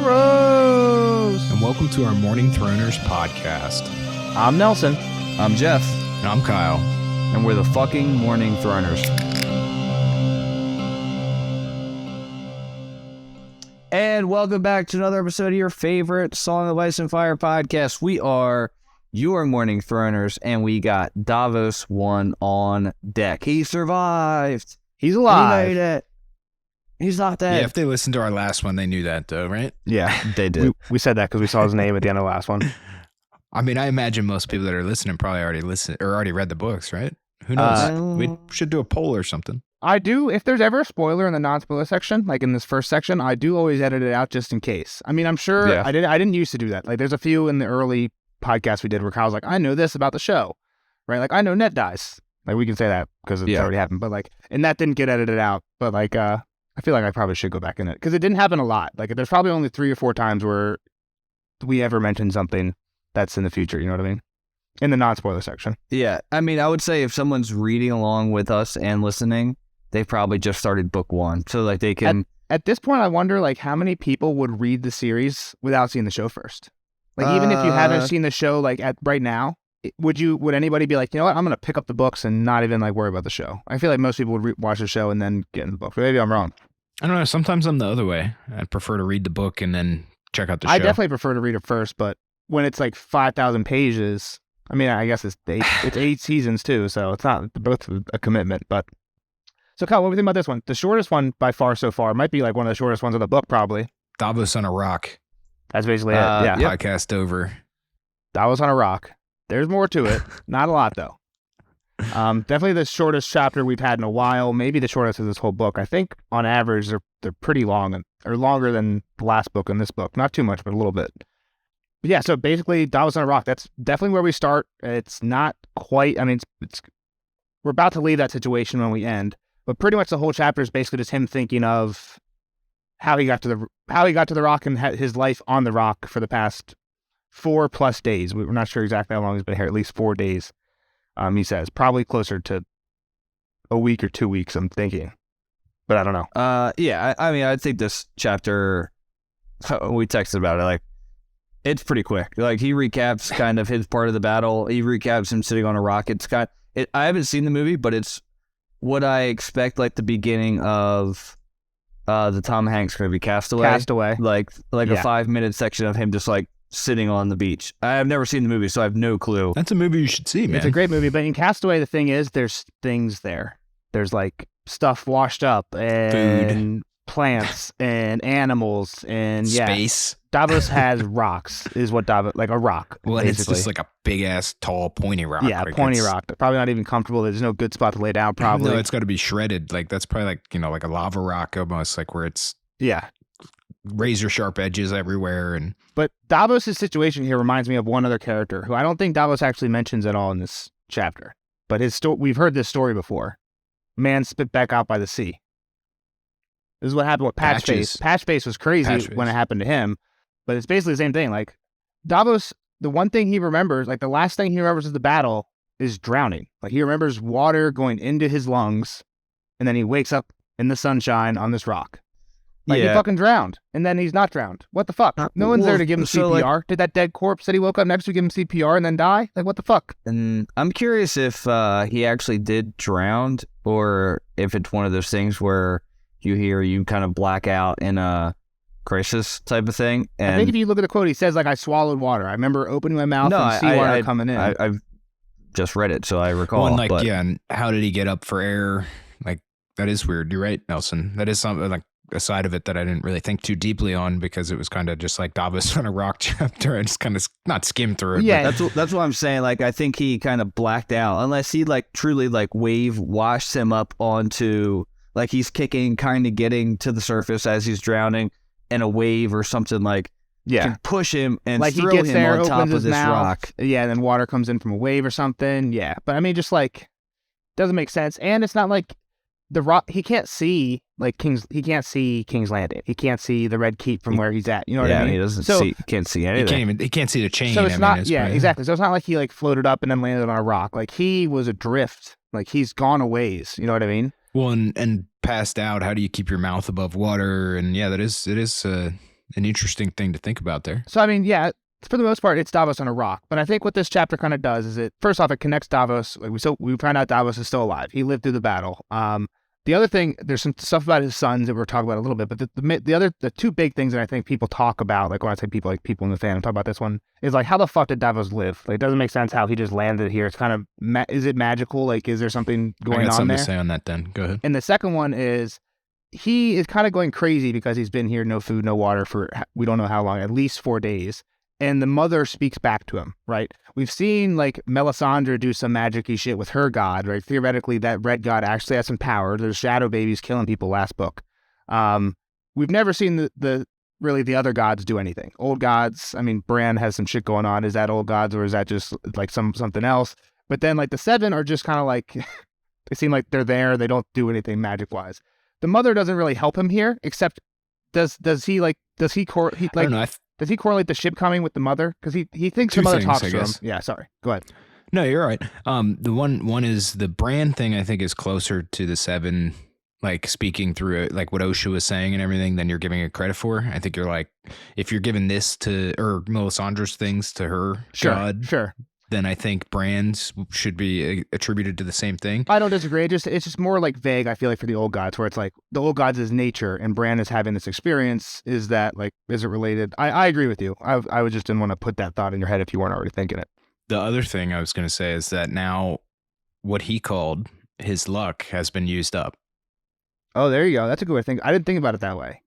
Heroes! And welcome to our Morning Throners podcast. I'm Nelson. I'm Jeff. And I'm Kyle. And we're the fucking Morning Throners. And welcome back to another episode of your favorite Song of Ice and Fire podcast. We are your Morning Throners, and we got Davos 1 on deck. He survived. He's alive. He made it. He's not dead. Yeah, if they listened to our last one, they knew that, though, right? Yeah, they did. We said that because we saw his name at the end of the last one. I mean, I imagine most people that are listening probably already listened or already read the books, right? Who knows? We should do a poll or something. I do. If there's ever a spoiler in the non-spoiler section, like in this first section, I do always edit it out just in case. I mean, I'm sure I didn't used to do that. Like, there's a few in the early podcasts we did where Kyle's like, I know this about the show, right? Like, I know Ned dies. Like, we can say that because it's already happened. But like, and that didn't get edited out. But like, I feel like I probably should go back in it because it didn't happen a lot. Like, there's probably only 3 or 4 times where we ever mentioned something that's in the future. You know what I mean? In the non-spoiler section. Yeah. I mean, I would say if someone's reading along with us and listening, they probably just started book 1. So like they can... At this point, I wonder like how many people would read the series without seeing the show first? Like even if you haven't seen the show like at right now, would anybody be like, you know what, I'm going to pick up the books and not even like worry about the show? I feel like most people would watch the show and then get in the book. Maybe I'm wrong. I don't know. Sometimes I'm the other way. I'd prefer to read the book and then check out the show. I definitely prefer to read it first, but when it's like 5,000 pages, I mean, I guess it's 8 seasons too, so it's not both a commitment. But so, Kyle, what do you think about this one? The shortest one by far so far might be like one of the shortest ones of the book, probably. Davos on a rock. That's basically it. Yeah. Podcast over. Davos on a rock. There's more to it. Not a lot though. Definitely the shortest chapter we've had in a while. Maybe the shortest of this whole book. I think on average they're pretty long or longer than the last book and this book. Not too much, but a little bit. But yeah, so basically Davos on a rock. That's definitely where we start. It's not quite. I mean, we're about to leave that situation when we end, but pretty much the whole chapter is basically just him thinking of how he got to the rock and his life on the rock for the past 4+ days. We're not sure exactly how long he's been here. At least 4 days. He says probably closer to a week or 2 weeks. I'm thinking, but I don't know. Yeah. I mean, I think this chapter we texted about it. Like, it's pretty quick. Like, he recaps kind of his part of the battle. He recaps him sitting on a rock. I haven't seen the movie, but it's what I expect, like the beginning of the Tom Hanks movie, Castaway. Like a 5-minute section of him just like sitting on the beach. I've never seen the movie, so I have no clue. That's a movie you should see, man. It's a great movie, but in Castaway, the thing is, there's things there. There's like stuff washed up and food. Plants and animals and space. Davos has rocks, is what Davos, like a rock. Well, and it's just like a big ass, tall, pointy rock. Yeah, like pointy rock. Probably not even comfortable. There's no good spot to lay down, probably. No, it's got to be shredded. Like, that's probably like, like a lava rock almost, like where it's razor sharp edges everywhere. But Davos' situation here reminds me of one other character who I don't think Davos actually mentions at all in this chapter. But we've heard this story before. Man spit back out by the sea. This is what happened with Patchface. Patchface was crazy when it happened to him, but it's basically the same thing. Like, Davos, the one thing he remembers, like the last thing he remembers of the battle is drowning. Like, he remembers water going into his lungs, and then he wakes up in the sunshine on this rock. Like, he fucking drowned, and then he's not drowned. What the fuck? No one's there to give him CPR. Did that dead corpse that he woke up next to give him CPR and then die? Like, what the fuck? And I'm curious if he actually did drown, or if it's one of those things where you kind of black out in a crisis type of thing. And I think if you look at the quote, he says, like, I swallowed water. I remember opening my mouth and see water coming in. I've just read it, so I recall. Well, and and how did he get up for air? Like, that is weird. You're right, Nelson. That is something, like, a side of it that I didn't really think too deeply on, because it was kind of just like Davos on a rock chapter. I just kind of not skimmed through it. Yeah, that's what I'm saying. Like, I think he kind of blacked out, unless he like truly like wave washed him up onto, like, he's kicking, kind of getting to the surface as he's drowning, and a wave or something like can push him and like throw he gets him there, on top of this mouth, rock. Yeah, and then water comes in from a wave or something. Yeah, but I mean, just like, doesn't make sense. And it's not like the rock. He can't see King's Landing. He can't see the Red Keep from where he's at. You know what I mean? He doesn't can't see anything. He can't see the chain. So it's not. Yeah, exactly. So it's not like he like floated up and then landed on a rock. Like, he was adrift. Like, he's gone a ways. You know what I mean? Well, and passed out. How do you keep your mouth above water? And yeah, it is an interesting thing to think about there. So, I mean, yeah, for the most part, it's Davos on a rock. But I think what this chapter kind of does is first off, it connects Davos. Like we find out Davos is still alive. He lived through the battle. The other thing, there's some stuff about his sons that we're talking about a little bit, but the two big things that I think people talk about, like when I say people, like people in the fan, I'm talking about this one, is like, how the fuck did Davos live? Like, it doesn't make sense how he just landed here. It's kind of, is it magical? Like, is there something going on there? I got something to say on that then. Go ahead. And the second one is, he is kind of going crazy because he's been here, no food, no water for, we don't know how long, at least 4 days. And the mother speaks back to him, right? We've seen like Melisandre do some magic-y shit with her god, right? Theoretically, that red god actually has some power. There's shadow babies killing people last book. We've never seen the other gods do anything. Old gods, I mean, Bran has some shit going on. Is that old gods or is that just like something else? But then like the seven are just kind of like, they seem like they're there. They don't do anything magic-wise. The mother doesn't really help him here, except does he correlate the ship coming with the mother? Because he thinks the mother talks to him. Yeah, sorry. Go ahead. No, you're right. The one is the Bran thing. I think is closer to the seven, like speaking through it, like what Osha was saying and everything, than you're giving it credit for. I think you're like, if you're giving this to, or Melisandre's things to her god, sure. Then I think Bran's should be attributed to the same thing. I don't disagree. It's just more like vague, I feel like, for the old gods, where it's like the old gods is nature and Bran is having this experience. Is that like, is it related? I agree with you. I just didn't want to put that thought in your head if you weren't already thinking it. The other thing I was going to say is that now what he called his luck has been used up. Oh, there you go. That's a good way to think. I didn't think about it that way.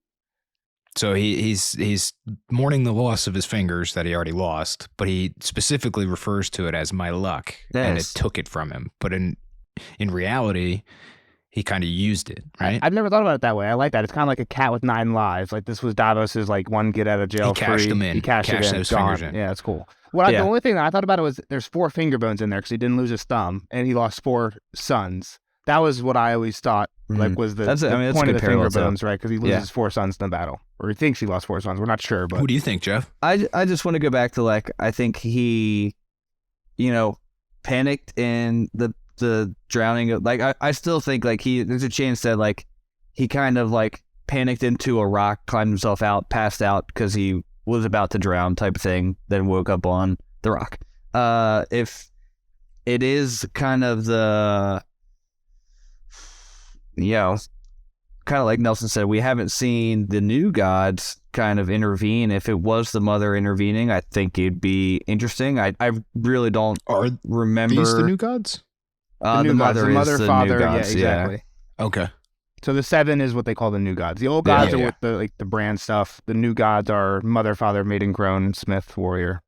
So he's mourning the loss of his fingers that he already lost, but he specifically refers to it as my luck, and it took it from him. But in reality, he kind of used it, right? I've never thought about it that way. I like that. It's kind of like a cat with 9 lives. Like this was Davos's like one get out of jail free. He cashed them in. He cashed it in. Those fingers in. Yeah, that's cool. The only thing that I thought about it was there's 4 finger bones in there because he didn't lose his thumb and he lost 4 sons. That was what I always thought, like, was the point of the finger bones, right? Because he loses 4 sons in the battle. Or he thinks he lost 4 sons. We're not sure, but... What do you think, Jeff? I just want to go back to, like, I think he, panicked in the drowning. Like, I still think, like, there's a chance that, like, he kind of, like, panicked into a rock, climbed himself out, passed out because he was about to drown type of thing, then woke up on the rock. If it is kind of the... kind of like Nelson said, we haven't seen the new gods kind of intervene. If it was the mother intervening, I think it'd be interesting. I really don't remember. Are these the new gods? The mother, father, gods, yeah, exactly. Yeah. Okay. So the 7 is what they call the new gods. The old gods are with the Bran stuff. The new gods are mother, father, maiden, crone, smith, warrior.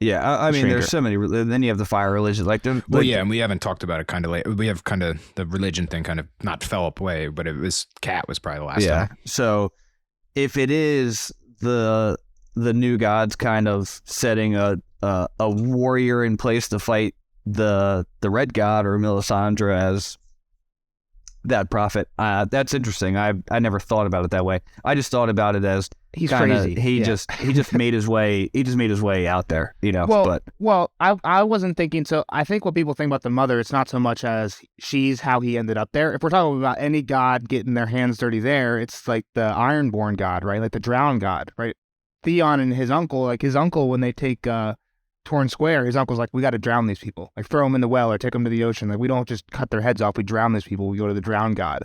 Yeah, I mean, there's so many. Then you have the fire religion, and we haven't talked about it kind of late. We have kind of the religion thing kind of not fell away, but it was Cat was probably the last time. So if it is the new gods kind of setting a warrior in place to fight the red god or Melisandre as that prophet, that's interesting. I never thought about it that way. I just thought about it as he's crazy. He just made his way. He just made his way out there, Well, I wasn't thinking. So I think what people think about the mother, it's not so much as she's how he ended up there. If we're talking about any god getting their hands dirty there, it's like the Ironborn god, right? Like the drowned god, right? Theon and his uncle, when they take Torn Square, his uncle's like, we got to drown these people. Like throw them in the well or take them to the ocean. Like we don't just cut their heads off. We drown these people. We go to the drowned god,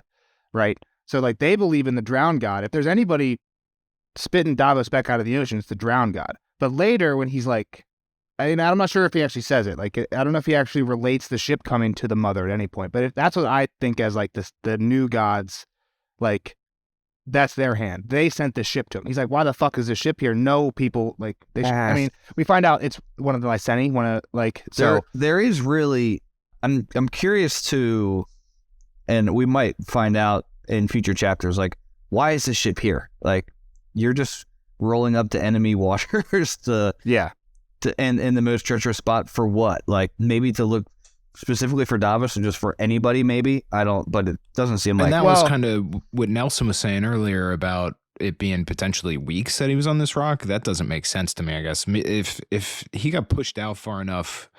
right? So like they believe in the drowned god. If there's anybody spitting Davos back out of the ocean, it's the drowned god. But later when he's like, I'm not sure if he actually says it. Like, I don't know if he actually relates the ship coming to the mother at any point. But if that's what I think as like the new gods, like that's their hand. They sent the ship to him. He's like, why the fuck is this ship here? No people like they. I mean, we find out it's one of the Lyseni. So there is really. I'm curious to, and we might find out in future chapters. Like, why is this ship here? Like, you're just rolling up to enemy waters to in the most treacherous spot for what? Like maybe to look specifically for Davos or just for anybody? Maybe I don't, but it doesn't seem like. And that was kind of what Nelson was saying earlier about it being potentially weeks that he was on this rock. That doesn't make sense to me. I guess if he got pushed out far enough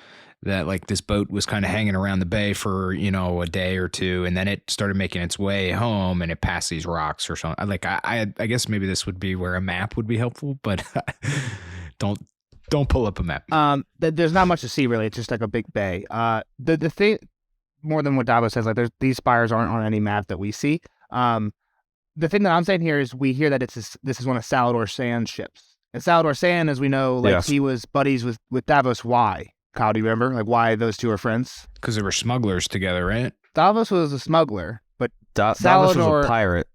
that like this boat was kind of hanging around the bay for, you know, a day or two, and then it started making its way home and it passed these rocks or something. Like I guess maybe this would be where a map would be helpful, but don't pull up a map. There's not much to see really. It's just like a big bay. The thing more than what Davos says, like these spires aren't on any map that we see. The thing that I'm saying here is we hear that this is one of Salvador San's ships. And Salvador San, as we know, like Yes. he was buddies with Davos. Why? Kyle, do you remember? Like why those two are friends? Because they were smugglers together, right? Davos was a smuggler, but Davos Salvador- was a pirate.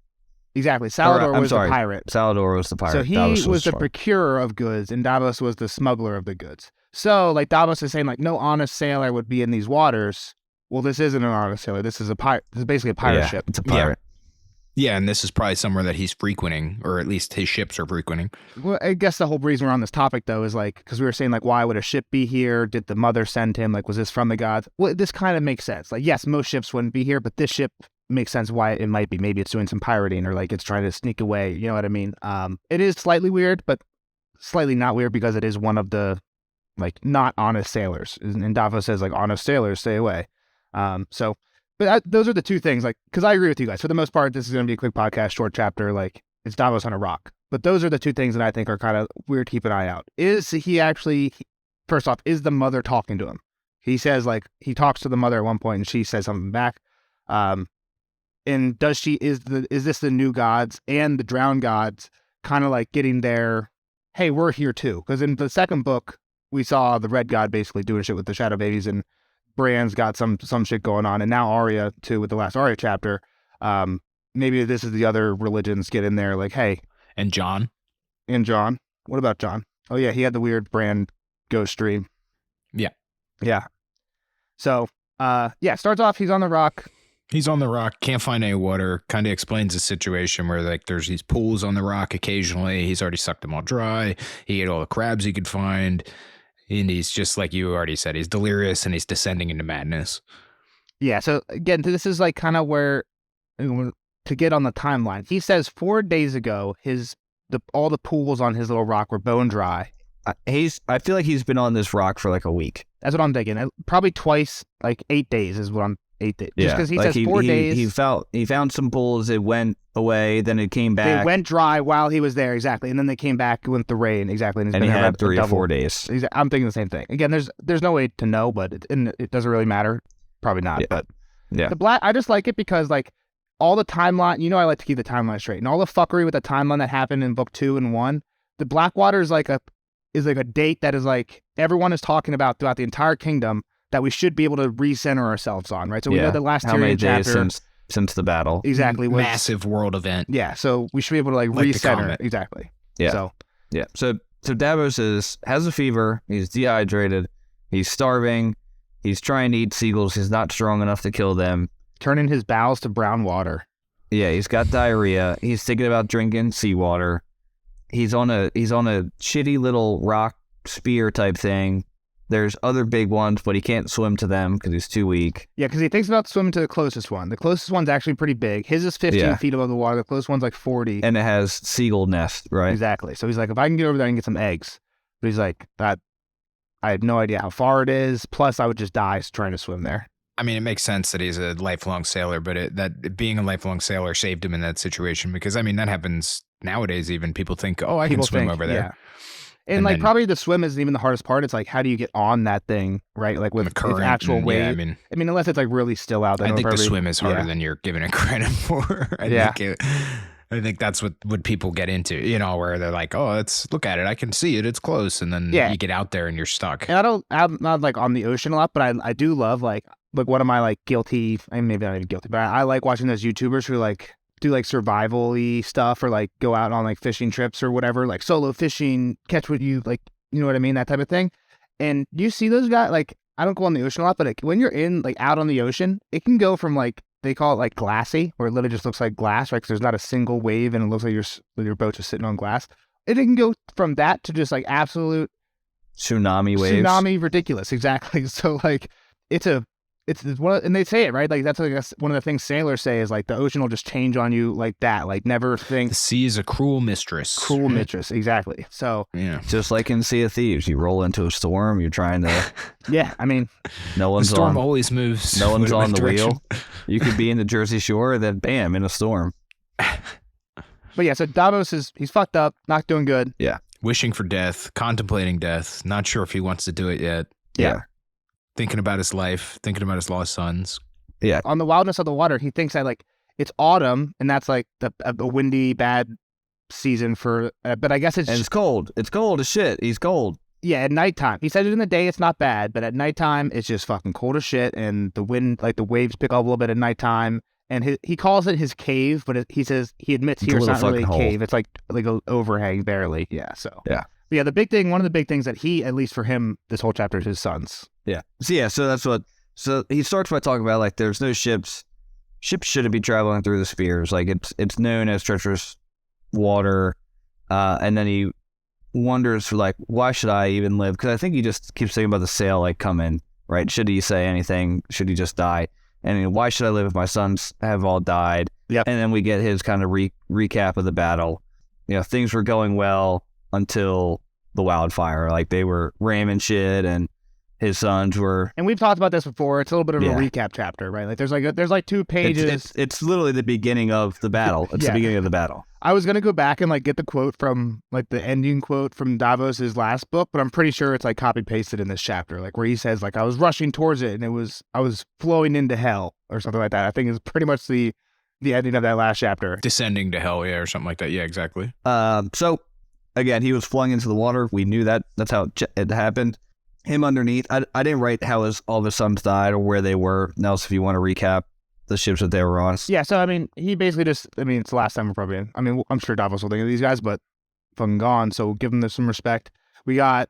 exactly, Salvador I'm was sorry. a pirate. Salvador was the pirate. So he Davos was the smart. procurer of goods, and Davos was the smuggler of the goods. So, like Davos is saying, like no honest sailor would be in these waters. Well, this isn't an honest sailor. This is a pirate. This is basically a pirate Yeah, ship. It's a pirate. Yeah, and this is probably somewhere that he's frequenting, or at least his ships are frequenting. Well, I guess the whole reason we're on this topic, though, is like because we were saying, like, why would a ship be here? Did the mother send him? Like, was this from the gods? Well, this kind of makes sense. Like, yes, most ships wouldn't be here, but this ship makes sense why it might be. Maybe it's doing some pirating or like it's trying to sneak away. You know what I mean? It is slightly weird, but slightly not weird because it is one of the like not honest sailors. And Davos says like honest sailors stay away. But those are the two things, like, because I agree with you guys. For the most part, this is going to be a quick podcast, short chapter, like, it's Davos on a rock. But those are the two things that I think are kind of weird to keep an eye out. Is he actually, first off, is the mother talking to him? He says, like, he talks to the mother at one point and she says something back. And does she, is this the new gods and the drowned gods kind of like getting their, hey, we're here too? Because in the second book, we saw the red god basically doing shit with the shadow babies, and Bran's got some shit going on, and now Arya too with the last Arya chapter. Maybe this is the other religions get in there like, hey. And John? And John? What about John? Oh yeah, he had the weird Bran ghost dream. Yeah. Yeah. So, starts off, he's on the rock. He's on the rock, can't find any water, kind of explains the situation where like there's these pools on the rock occasionally. He's already sucked them all dry. He ate all the crabs he could find. And he's just like you already said, he's delirious and he's descending into madness. Yeah, so again, this is like kind of where to get on the timeline. He says 4 days ago all the pools on his little rock were bone dry. I feel like he's been on this rock for like a week. That's what I'm thinking. Probably twice, like 8 days is what I'm 8 days. Just because he like says 4 days. He found some pools. It went away. Then it came back. They went dry while he was there, exactly, and then they came back with the rain, exactly. And he had 3 or 4 days. I'm thinking the same thing. Again, there's no way to know, but it doesn't really matter. Probably not. Yeah. But Yeah. the black, I just like it because like all the timeline. You know, I like to keep the timeline straight, and all the fuckery with the timeline that happened in book 2 and 1. The Blackwater is like a date that is like everyone is talking about throughout the entire kingdom that we should be able to recenter ourselves on, right? So we know the last how many Tyrion days chapter since the battle? exactly was Massive world event. yeah. So we should be able to like Like the recenter comet. exactly. Yeah. So Yeah. So Davos has a fever. He's dehydrated. He's starving. He's trying to eat seagulls. He's not strong enough to kill them. turning his bowels to brown water. Yeah, he's got diarrhea. He's thinking about drinking seawater. He's on a shitty little rock spear type thing. There's other big ones, but he can't swim to them because he's too weak. Yeah, because he thinks about swimming to the closest one. The closest one's actually pretty big. His is 15 feet above the water. The closest one's like 40. And it has seagull nest, right? Exactly. So he's like, if I can get over there, I can get some eggs. But he's like, that I have no idea how far it is. Plus, I would just die trying to swim there. I mean, it makes sense that he's a lifelong sailor, but being a lifelong sailor saved him in that situation because, I mean, that happens nowadays even. People think, oh, I can swim over there. Yeah. And like, probably the swim isn't even the hardest part. It's like, how do you get on that thing, right? Like with actual wave. Yeah, I mean, unless it's like really still out there. I think the swim is harder than you're giving it credit for. I think that's what people get into, you know, where they're like, oh, look at it. I can see it. It's close. And then you get out there and you're stuck. And I'm not like on the ocean a lot, but I do love like one of my like guilty, I mean, maybe not even guilty, but I like watching those YouTubers who like do like survival-y stuff or like go out on like fishing trips or whatever, like solo fishing, catch what you like, you know what I mean? That type of thing. And you see those guys, like, I don't go on the ocean a lot, but like, when you're in like out on the ocean, it can go from like, they call it like glassy, where it literally just looks like glass, right? Because there's not a single wave and it looks like your boat's just sitting on glass. And it can go from that to just like absolute tsunami waves. Tsunami ridiculous, exactly. So like, it's a it's one, and they say it right. Like that's one of the things sailors say is like the ocean will just change on you like that. Like never think. The sea is a cruel mistress. Cruel mistress, exactly. So yeah, Just like in Sea of Thieves, you roll into a storm, you're trying to. yeah, I mean, No the one's storm on. always moves. No one's with on the direction. wheel. You could be in the Jersey Shore, then bam, in a storm. but yeah. So Davos he's fucked up, not doing good. Wishing for death, contemplating death, not sure if he wants to do it yet. Yeah. Thinking about his life, thinking about his lost sons. On the wildness of the water, he thinks that like it's autumn and that's like a windy bad season for. But I guess And it's cold. It's cold as shit. He's cold. yeah, at nighttime. He said it in the day it's not bad, but at nighttime it's just fucking cold as shit, and the wind, like the waves pick up a little bit at nighttime. And he calls it his cave, but he says he admits It's a here it's little not really a fucking hole. cave. It's like an overhang barely. Yeah. So Yeah. But yeah, the big thing, one of the big things that he, at least for him, this whole chapter is his sons. Yeah. So that's what. So he starts by talking about like there's no ships. Ships shouldn't be traveling through the spheres. Like it's known as treacherous water. And then he wonders like why should I even live? Because I think he just keeps thinking about the sail like coming. Right? Should he say anything? Should he just die? And why should I live if my sons have all died? Yep. And then we get his kind of recap of the battle. You know, things were going well until the wildfire. Like they were ramming shit, and his sons were. And we've talked about this before. It's a little bit of Yeah. a recap chapter, right? Like there's like 2 pages. It's literally the beginning of the battle. It's Yeah. the beginning of the battle. I was gonna go back and like get the quote from like the ending quote from Davos's last book, but I'm pretty sure it's like copy pasted in this chapter, like where he says like I was rushing towards it and I was flowing into hell or something like that. I think it's pretty much the ending of that last chapter. Descending to hell, yeah, or something like that. Yeah, exactly. So again, he was flung into the water. We knew that. That's how it happened. Him underneath. I didn't write how all of his sons died or where they were. Nels, if you want to recap the ships that they were on. Yeah, so I mean, he basically just, I mean, it's the last time we're probably in. I mean, I'm sure Davos will think of these guys, but fucking gone, so give them some respect. We got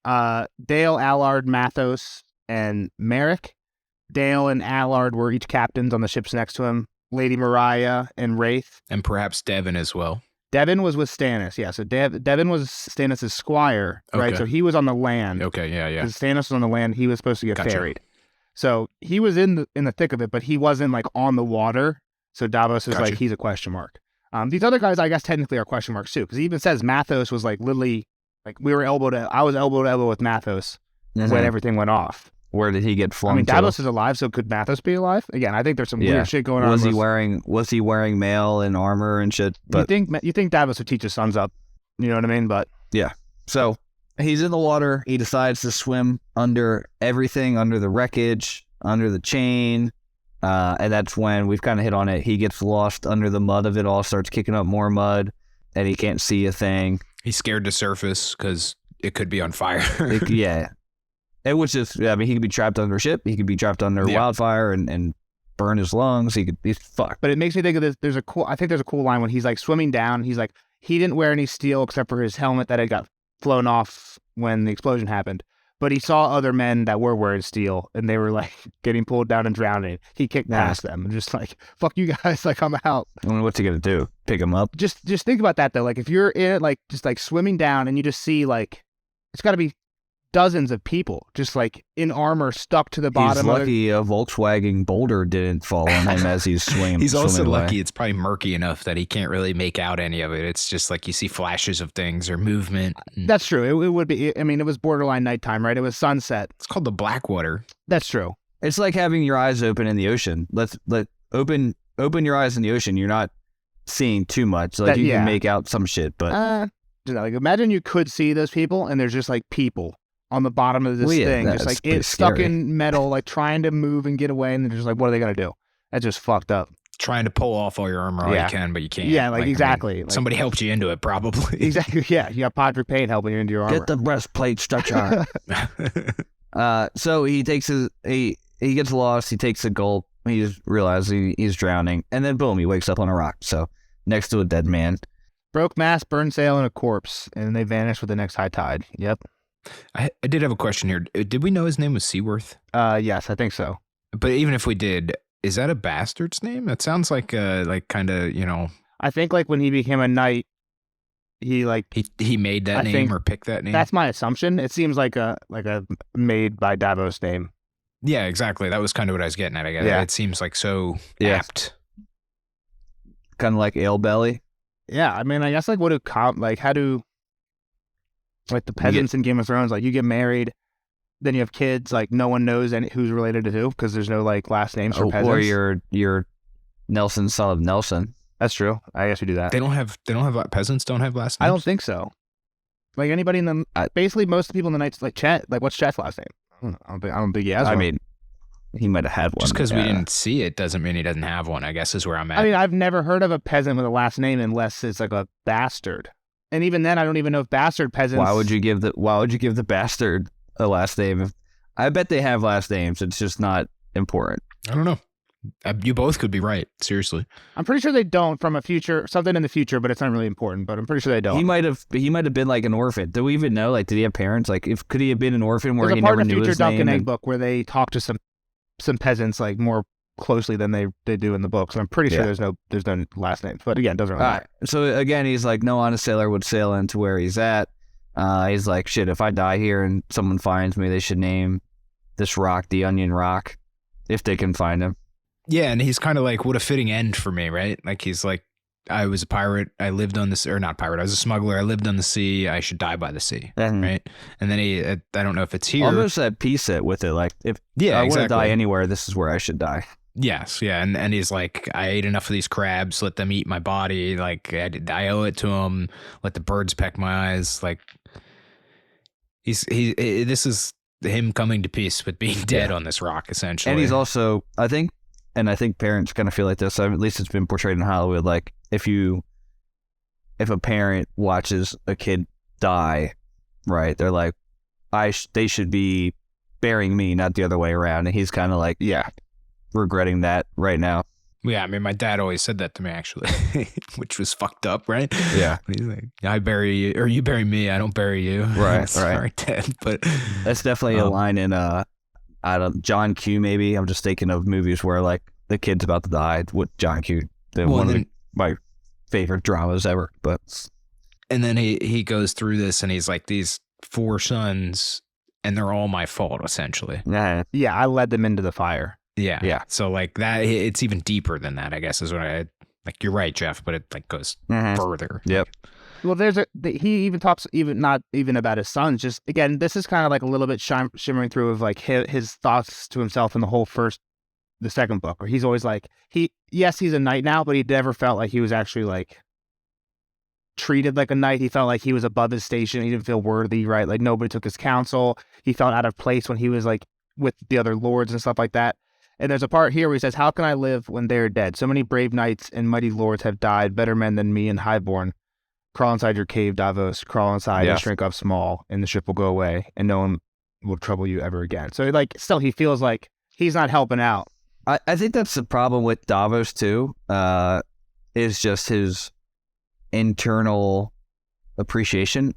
Dale, Allard, Mathos, and Merrick. Dale and Allard were each captains on the ships next to him. Lady Mariah and Wraith. And perhaps Devin as well. Devin was with Stannis, yeah. So Devin was Stannis' squire, right? Okay. So he was on the land. Okay, yeah. Because Stannis was on the land, he was supposed to get Gotcha. ferried. So he was in the thick of it, but he wasn't like on the water. So Davos is Gotcha. like, he's a question mark. These other guys, I guess, technically are question marks too, because he even says Mathos was like literally like I was elbow to elbow with Mathos when everything went off. Where did he get flung? I mean, to? Davos is alive, so could Mathos be alive? Again, I think there's some Yeah. weird shit going on. Was he wearing mail and armor and shit? But You think Davos would teach his sons up? You know what I mean? But so he's in the water. He decides to swim under everything, under the wreckage, under the chain. And that's when we've kind of hit on it. He gets lost under the mud of it all, starts kicking up more mud, and he can't see a thing. He's scared to surface because it could be on fire. Yeah. It was just, I mean, he could be trapped under a ship. He could be trapped under Yeah. wildfire and burn his lungs. He's fucked. But it makes me think of this. I think there's a cool line when he's like swimming down. He's like, he didn't wear any steel except for his helmet that had got flown off when the explosion happened. But he saw other men that were wearing steel and they were like getting pulled down and drowning. He kicked past them and just like, fuck you guys, like I'm out. I mean, what's he going to do? Pick him up? Just think about that though. Like if you're in it, like just like swimming down and you just see like, it's got to be dozens of people just like in armor stuck to the bottom. He's of lucky a Volkswagen boulder didn't fall on him as he's swinging. He's also swimming away. lucky it's probably murky enough that he can't really make out any of it. It's just like you see flashes of things or movement. That's true. It would be. I mean, it was borderline nighttime, right? It was sunset. It's called the Blackwater. That's true. It's like having your eyes open in the ocean. Open your eyes in the ocean. You're not seeing too much. Like you can make out some shit, but Like imagine you could see those people and there's just like people on the bottom of this thing, just like it's stuck in metal, like trying to move and get away, and they're just like, what are they gonna do? That's just fucked up. Trying to pull off all your armor all you can, but you can't. Yeah, like I mean, exactly. somebody helped you into it, probably. Exactly. Yeah, you got Padre Payne helping you into your armor. get the breastplate stretcher. So he takes he gets lost. He takes a gulp. He just realizes he's drowning, and then boom, he wakes up on a rock. So next to a dead man. Broke mast, burned sail, and a corpse, and they vanish with the next high tide. Yep. I did have a question here. Did we know his name was Seaworth? Yes, I think so. But even if we did, is that a bastard's name? That sounds like kind of, I think like when he became a knight, he made that I name think or picked that name. that's my assumption. It seems like a made by Davos name. Yeah, exactly. That was kind of what I was getting at. I guess it seems like so apt. Kind of like ale belly. Yeah, I mean, I guess like how do like the peasants in Game of Thrones, like you get married, then you have kids, like no one knows who's related to who because there's no like last names for peasants. Or you're Nelson, son of Nelson. That's true. I guess we do that. They don't have peasants don't have last names? I don't think so. Like anybody in the basically most of the people in the Knights, like Chet, like what's Chet's last name? I don't think he has one. I mean, he might have had one. Just because we didn't see it doesn't mean he doesn't have one, I guess is where I'm at. I mean, I've never heard of a peasant with a last name unless it's like a bastard. And even then, I don't even know if bastard peasants. Why would you give the bastard a last name? I bet they have last names. It's just not important. I don't know. You both could be right. Seriously, I'm pretty sure they don't from something in the future, but it's not really important. But I'm pretty sure they don't. He might have been like an orphan. Do we even know? Like, did he have parents? Like, could he have been an orphan where There's he a part never in the knew future his Duncan name? Egg book where they talk to some peasants like more closly than they do in the book. So I'm pretty sure there's no last names. But again, it doesn't really matter. So again, he's like, no honest sailor would sail into where he's at. He's like, shit, if I die here and someone finds me, they should name this rock the Onion Rock, if they can find him. Yeah, and he's kind of like, what a fitting end for me, right? Like he's like, I was a pirate. I lived on this, or not pirate. I was a smuggler. I lived on the sea. I should die by the sea, right? And then I don't know if it's here. Almost at peace with it. Like, if I want to die anywhere, this is where I should die. Yes, yeah, and he's like, I ate enough of these crabs. Let them eat my body. Like I owe it to them. Let the birds peck my eyes. Like this is him coming to peace with being dead on this rock, essentially. And he's also, I think parents kind of feel like this. At least it's been portrayed in Hollywood. Like if a parent watches a kid die, right? They're like, they should be burying me, not the other way around. And he's kind of like, regretting that right now. Yeah, I mean, my dad always said that to me, actually, which was fucked up, right? Yeah. He's like, I bury you, or you bury me, I don't bury you. Right, Sorry, Dad, but that's definitely a line in John Q. Maybe I'm just thinking of movies where like the kid's about to die with John Q. One of my favorite dramas ever. But and then he goes through this and he's like, these 4 sons, and they're all my fault, essentially. Yeah, I led them into the fire. Yeah. So like that, it's even deeper than that, I guess, is what I like. You're right, Jeff, but it like goes further. Yep. Well, he even talks not even about his sons. Just again, this is kind of like a little bit shimmering through of like his thoughts to himself in the second book, where he's always like he's a knight now, but he never felt like he was actually like treated like a knight. He felt like he was above his station. He didn't feel worthy, right? Like nobody took his counsel. He felt out of place when he was like with the other lords and stuff like that. And there's a part here where he says, how can I live when they're dead? So many brave knights and mighty lords have died, better men than me and highborn. Crawl inside your cave, Davos. Crawl inside and shrink up small, and the ship will go away, and no one will trouble you ever again. So like, still, he feels like he's not helping out. I think that's the problem with Davos too, is just his internal appreciation,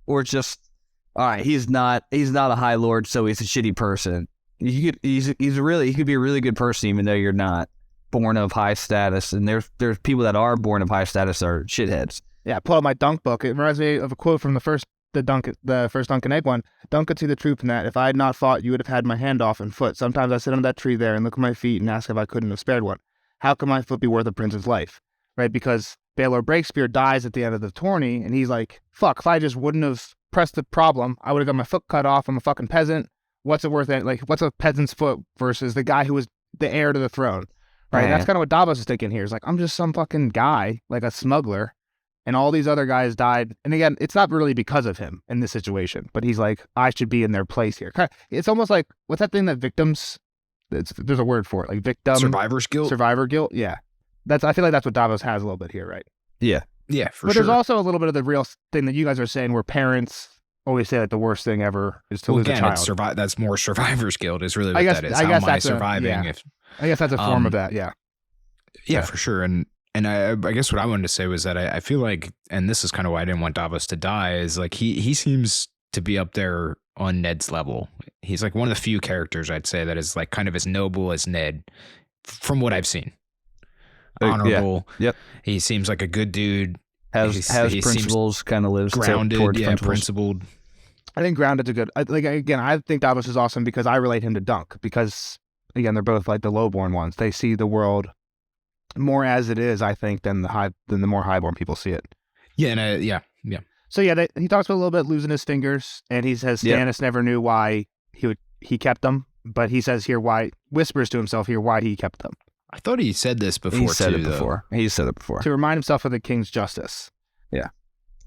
or just, all right, he's not a high lord, so he's a shitty person. He could be a really good person, even though you're not born of high status. And there's people that are born of high status are shitheads. Yeah, I pulled out my dunk book. It reminds me of a quote from the first Duncan Egg one. Dunk could see the truth in that. If I had not fought, you would have had my hand off and foot. Sometimes I sit on that tree there and look at my feet and ask if I couldn't have spared one. How can my foot be worth a prince's life? Right? Because Baelor Breakspear dies at the end of the tourney, and he's like, fuck, if I just wouldn't have pressed the problem, I would have got my foot cut off. I'm a fucking peasant. What's it worth? Like, what's a peasant's foot versus the guy who was the heir to the throne? Right? That's kind of what Davos is thinking here. It's like, I'm just some fucking guy, like a smuggler, and all these other guys died. And again, it's not really because of him in this situation, but he's like, I should be in their place here. It's almost like, what's that thing that victims, there's a word for it, like victim. Survivor's guilt? Survivor guilt, yeah. I feel like that's what Davos has a little bit here, right? Yeah. Yeah, for but sure. But there's also a little bit of the real thing that you guys are saying where parents always say that the worst thing ever is to lose a child. That's more survivor's guilt is really what that is. I guess am I surviving? I guess that's a form of that, yeah. Yeah, for sure. And I guess what I wanted to say was that I feel like, and this is kind of why I didn't want Davos to die, is like he seems to be up there on Ned's level. He's like one of the few characters I'd say that is like kind of as noble as Ned from what I've seen. Honorable. Yeah. Yep. He seems like a good dude. Has principles, kind of lives grounded, towards principles. principled. I think Grounded's a good. Again, I think Davos is awesome because I relate him to Dunk because again they're both like the lowborn ones. They see the world more as it is, I think, than the more highborn people see it. Yeah, and yeah. So yeah, he talks about a little bit losing his fingers, and he says Stannis never knew why he kept them, but he says here whispers to himself here why he kept them. I thought he said this before. He said too, it before. Though. He said it before to remind himself of the king's justice. Yeah,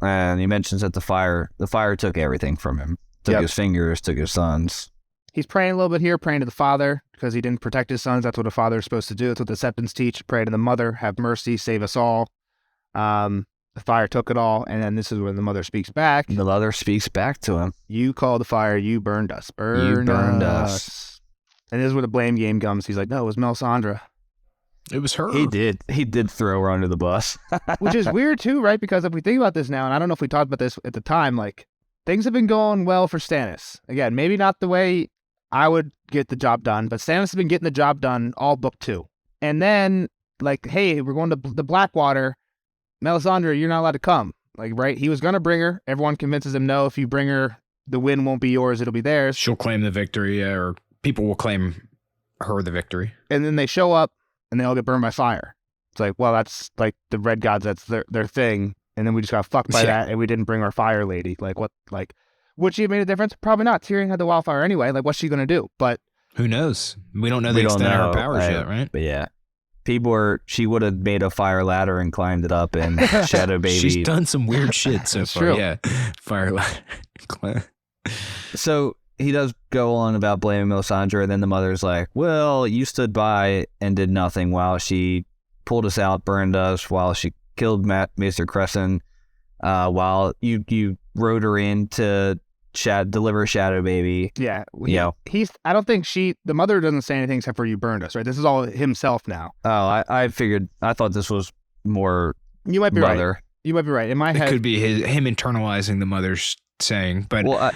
and he mentions that the fire took everything from him. Took his fingers, took his sons. He's praying a little bit here, praying to the father because he didn't protect his sons. That's what a father is supposed to do. That's what the Septons teach. Pray to the mother, have mercy, save us all. The fire took it all, and then this is where the mother speaks back. The mother speaks back to him. You called the fire, you burned us. You burned us. And this is where the blame game comes. He's like, no, it was Melisandre. It was her. He did throw her under the bus. Which is weird too, right? Because if we think about this now, and I don't know if we talked about this at the time, like, things have been going well for Stannis. Again, maybe not the way I would get the job done, but Stannis has been getting the job done all book 2. And then, like, hey, we're going to the Blackwater. Melisandre, you're not allowed to come. Like, right? He was going to bring her. Everyone convinces him, no, if you bring her, the win won't be yours. It'll be theirs. She'll claim the victory, or people will claim her the victory. And then they show up, and they all get burned by fire. It's like, well, that's like the Red Gods. That's their thing. And then we just got fucked by that, and we didn't bring our fire lady. Like, what? Like, would she have made a difference? Probably not. Tyrion had the wildfire anyway. Like, what's she going to do? But who knows? We don't know the extent of her powers yet, right? But yeah. She would have made a fire ladder and climbed it up, and Shadow Baby. She's done some weird shit so far. True. Yeah, fire ladder. So he does go on about blaming Melisandre, and then the mother's like, well, you stood by and did nothing while she pulled us out, burned us, while she killed Maester Crescent, while you rode her in to deliver Shadow Baby. yeah, I don't think the mother doesn't say anything except for you burned us, right? This is all himself now. Oh, I thought this was more You might be mother. right. You might be right. In my head, It could be him internalizing the mother's saying, but Well,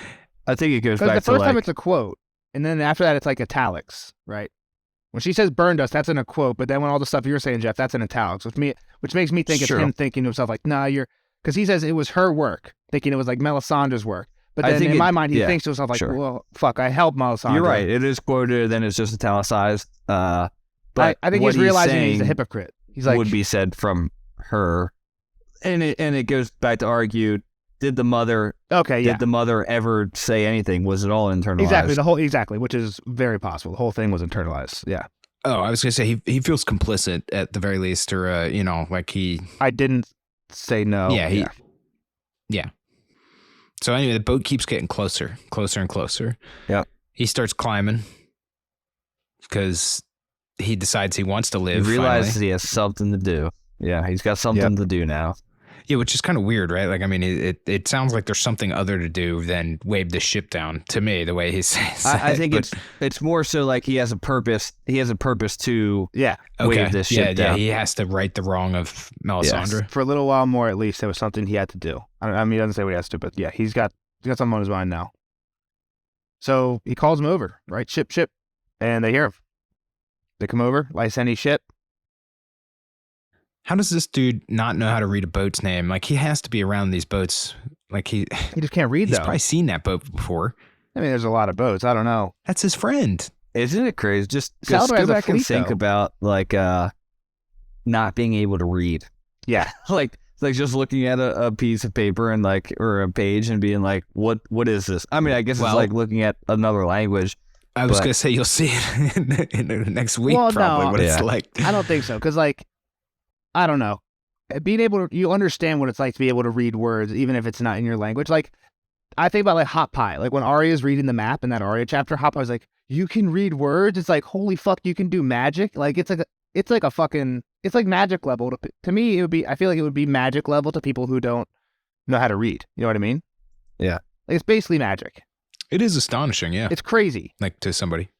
I think it goes because back the first to time like, it's a quote, and then after that it's like italics, right? When she says burned us, that's in a quote, but then when all the stuff you're saying, Jeff, that's in italics, which makes me think it's Sure. him thinking to himself like, nah, because he says it was her work, thinking it was like Melisandre's work. But I then think in my mind, he thinks to himself like, sure. well, fuck, I helped Melisandre. You're right. It is quoted, then it's just italicized. But I think what he's realizing he's a saying hypocrite. He's like, would be said from her, and it goes back to argue: did the mother ever say anything? Was it all internalized? Exactly, which is very possible. The whole thing was internalized. Yeah. Oh, I was gonna say he feels complicit at the very least, or like he. I didn't say no. Yeah. So anyway, the boat keeps getting closer and closer. Yeah. He starts climbing because he decides he wants to live. He realizes finally. he has something to do. Yeah, he's got something to do now. Yeah, which is kind of weird, right? Like, I mean, it sounds like there's something other to do than wave the ship down. To me, the way he says, I think it's more so like he has a purpose. He has a purpose to wave this ship down. Yeah, he has to right the wrong of Melisandre. Yes. For a little while more, at least, there was something he had to do. I mean, he doesn't say what he has to, but yeah, he's got something on his mind now. So he calls him over, right? Ship, and they hear him. They come over, Lyseni ship. How does this dude not know how to read a boat's name? Like, he has to be around these boats. Like, he just can't read, he's though. probably seen that boat before. I mean, there's a lot of boats. I don't know. That's his friend. Isn't it crazy? Just Saldo go has a back and fleet, think though. about like not being able to read. Yeah. like just looking at a piece of paper and like, or a page and being like, what is this? I mean, I guess it's like looking at another language. I was going to say, you'll see it in the next week, probably, what it's like. I don't think so. Because, like, I don't know. Being able to, you understand what it's like to be able to read words, even if it's not in your language. Like, I think about like Hot Pie. Like when Arya's reading the map in that Arya chapter, Hot Pie's like, you can read words. It's like, holy fuck, you can do magic. Like it's like magic level. To me, I feel like it would be magic level to people who don't know how to read. You know what I mean? Yeah. Like it's basically magic. It is astonishing, yeah. It's crazy. Like to somebody.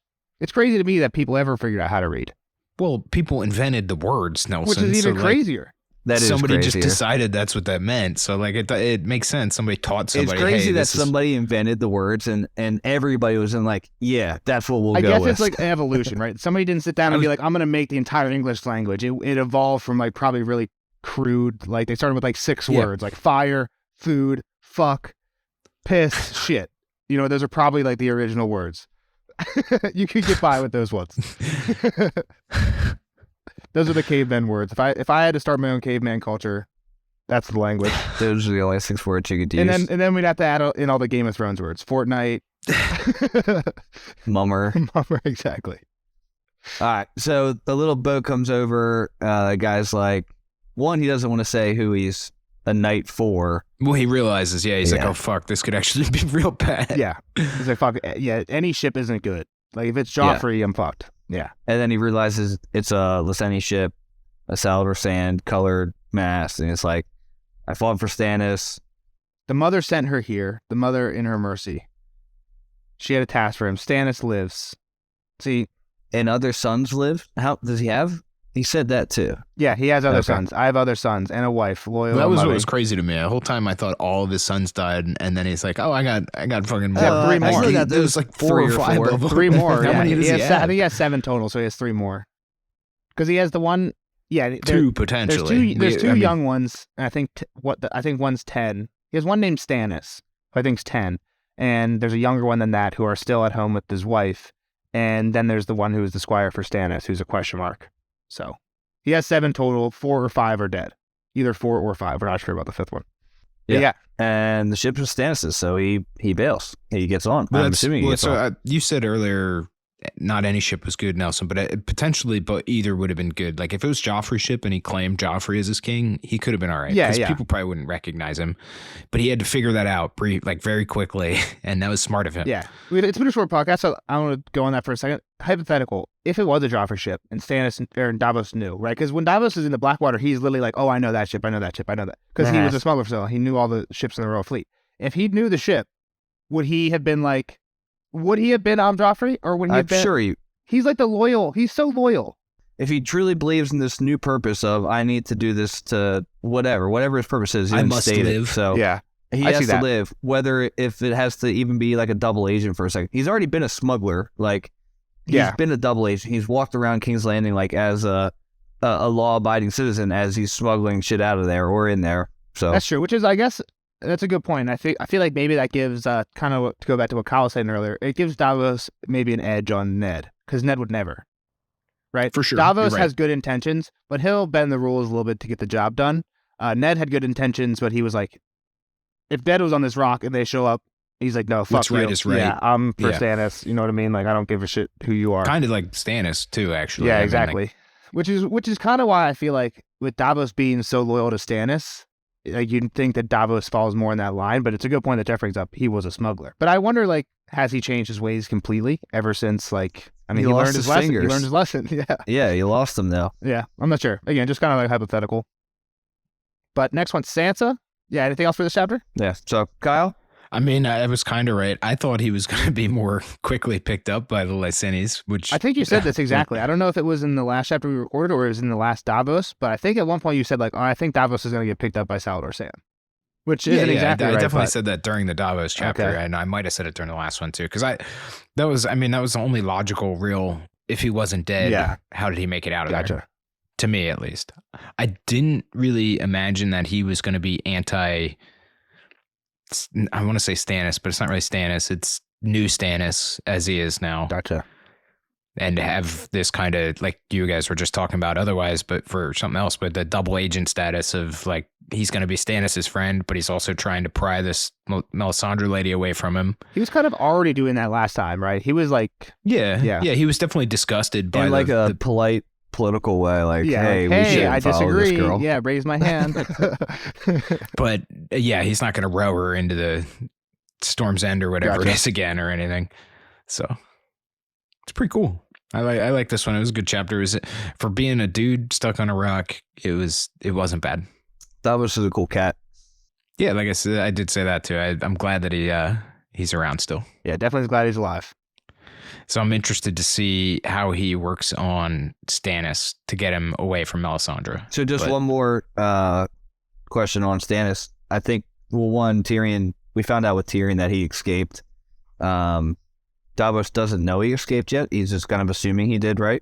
It's crazy to me that people ever figured out how to read. Well, people invented the words, Nelson. Which is even crazier. That is somebody crazier. just decided that's what that meant. So like it makes sense. Somebody taught somebody. It's crazy hey, that somebody invented the words and everybody was in like, yeah, that's what we'll go with. I guess it's like evolution, right? Somebody didn't sit down and be like, I'm going to make the entire English language. It evolved from like probably really crude. Like they started with like 6 words, like fire, food, fuck, piss, shit. those are probably like the original words. You could get by with those ones. Those are the caveman words. If I had to start my own caveman culture, that's the language. Those are the only 6 words you could use. And then we'd have to add in all the Game of Thrones words. Fortnite. Mummer. Mummer, exactly. All right. So the little boat comes over. The guy's like, one, he doesn't want to say who he's a knight for. Well, he realizes, he's like, oh, fuck, this could actually be real bad. Yeah. He's like, fuck, yeah, any ship isn't good. Like, if it's Joffrey, I'm fucked. Yeah. And then he realizes it's a Lyseni ship, a Salvador Sand colored mast. And it's like, I fought for Stannis. The mother sent her here. The mother in her mercy. She had a task for him. Stannis lives. See. And other sons live? How does he have? He said that too. Yeah, he has other sons. I have other sons and a wife. Loyal. Well, that was what was crazy to me. The whole time I thought all of his sons died, and then he's like, "Oh, I got fucking 3 more." There was like 4 or 5 of them. 3 more. How many does he have? I think he has 7 total, so he has 3 more. Because he has the one. Yeah, 2 potentially. There's 2 young ones. And I think I think one's 10. He has one named Stannis, who I think's 10, and there's a younger one than that who are still at home with his wife. And then there's the one who is the squire for Stannis, who's a question mark. So he has 7 total. 4 or 5 are dead. Either 4 or 5. We're not sure about the 5th one. Yeah. And the ship is Stannis's, so he bails. He gets on. I'm assuming he gets on. You said earlier, not any ship was good, Nelson, but potentially, but either would have been good. Like if it was Joffrey's ship and he claimed Joffrey as his king, he could have been all right. Yeah, people probably wouldn't recognize him, but he had to figure that out very quickly, and that was smart of him. Yeah, it's been a short podcast, so I want to go on that for a second. Hypothetical: if it was a Joffrey ship and Stannis and Davos knew, right? Because when Davos is in the Blackwater, he's literally like, "Oh, I know that ship. I know that ship. I know that," because he was a smuggler, so he knew all the ships in the Royal Fleet. If he knew the ship, would he have been like? Would he have been on Joffrey, or would he have been? I'm sure he's like the loyal. He's so loyal. If he truly believes in this new purpose of I need to do this to whatever his purpose is, he must live. So yeah, he has to live. Whether if it has to even be like a double agent for a second. He's already been a smuggler. Like he's been a double agent. He's walked around King's Landing like as a law-abiding citizen as he's smuggling shit out of there or in there. So that's true. Which is, I guess, that's a good point. I feel like maybe that gives kind of to go back to what Kyle was saying earlier. It gives Davos maybe an edge on Ned because Ned would never. Right? For sure. Davos has good intentions, but he'll bend the rules a little bit to get the job done. Ned had good intentions, but he was like, if Ned was on this rock and they show up, he's like, no, fuck what's right is right. Yeah, I'm for Stannis. You know what I mean? Like, I don't give a shit who you are. Kind of like Stannis, too, actually. Yeah, exactly. Which is kind of why I feel like with Davos being so loyal to Stannis, like you'd think that Davos falls more in that line, but it's a good point that Jeff brings up. He was a smuggler. But I wonder, like, has he changed his ways completely ever since, like, I mean, he learned his lesson. He learned his lesson. Yeah. Yeah, he lost them though. Yeah, I'm not sure. Again, just kind of like hypothetical. But next one, Sansa. Yeah, anything else for this chapter? Yeah. So, Kyle? I mean, I was kind of right. I thought he was going to be more quickly picked up by the Lysenis, which... I think you said this exactly. I don't know if it was in the last chapter we recorded or it was in the last Davos, but I think at one point you said, like, oh, I think Davos is going to get picked up by Salvador Sand. Which isn't exactly right. I definitely said that during the Davos chapter, and I might have said it during the last one too, because that was the only logical, real. If he wasn't dead, how did he make it out of there? To me, at least, I didn't really imagine that he was going to be anti. I want to say Stannis, but it's not really Stannis. It's new Stannis as he is now. Gotcha. And have this kind of, like you guys were just talking about otherwise, but for something else, but the double agent status of like, he's going to be Stannis' friend, but he's also trying to pry this Melisandre lady away from him. He was kind of already doing that last time, right? He was like... Yeah, he was definitely disgusted by the polite political way, like, hey, we shouldn't I follow disagree. This girl. Yeah, raise my hand. But yeah, he's not going to row her into the Storm's End or whatever it is again or anything. So it's pretty cool. I like this one. It was a good chapter. It was, for being a dude stuck on a rock, it wasn't bad. Davos is a cool cat. Yeah, like I said, I did say that too. I'm glad that he's around still. Yeah, definitely glad he's alive. So I'm interested to see how he works on Stannis to get him away from Melisandre. So just one more question on Stannis. I think, well, one, Tyrion, we found out with Tyrion that he escaped. Davos doesn't know he escaped yet. He's just kind of assuming he did, right?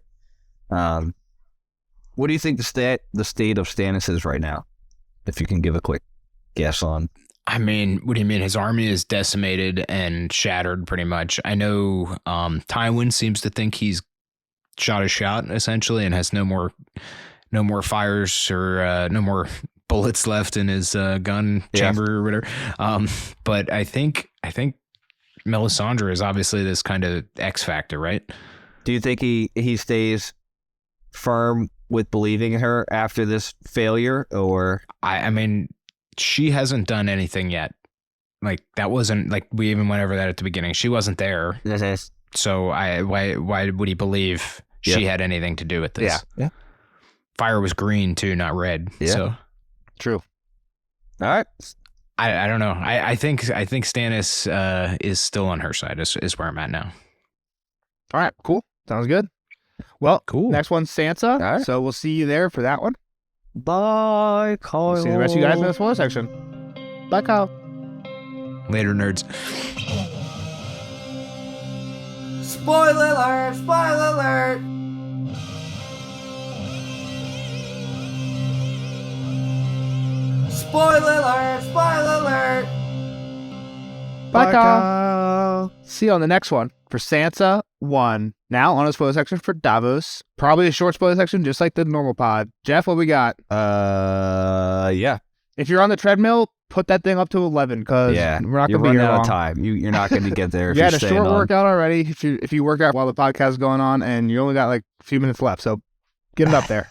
What do you think the state of Stannis is right now? If you can give a quick guess on. I mean, what do you mean? His army is decimated and shattered pretty much. I know Tywin seems to think he's shot his shot essentially and has no more fires or no more bullets left in his gun chamber or whatever. But I think Melisandre is obviously this kind of X factor, right? Do you think he stays firm with believing in her after this failure, or I mean, she hasn't done anything yet. Like that wasn't like we even went over that at the beginning. She wasn't there. So why would he believe she had anything to do with this? Yeah. Fire was green too, not red. Yeah. So True. All right. I don't know. I think Stannis is still on her side. Is where I'm at now. All right, cool. Sounds good. Well, Cool. Next one's Sansa. All right. So we'll see you there for that one. Bye, Kyle. We'll see the rest of you guys in the spoiler section. Bye, Kyle. Later, nerds. Spoiler alert! Spoiler alert! Spoiler alert! Spoiler alert! Bye, Kyle. See you on the next one for Sansa 1. Now on a spoiler section for Davos. Probably a short spoiler section, just like the normal pod. Jeff, what we got? Yeah. If you're on the treadmill, put that thing up to 11 because we're not You're going to be running here out long. of time. You're not going to get there. You had a short workout already. If you work out while the podcast is going on, and you only got like a few minutes left, so get it up there.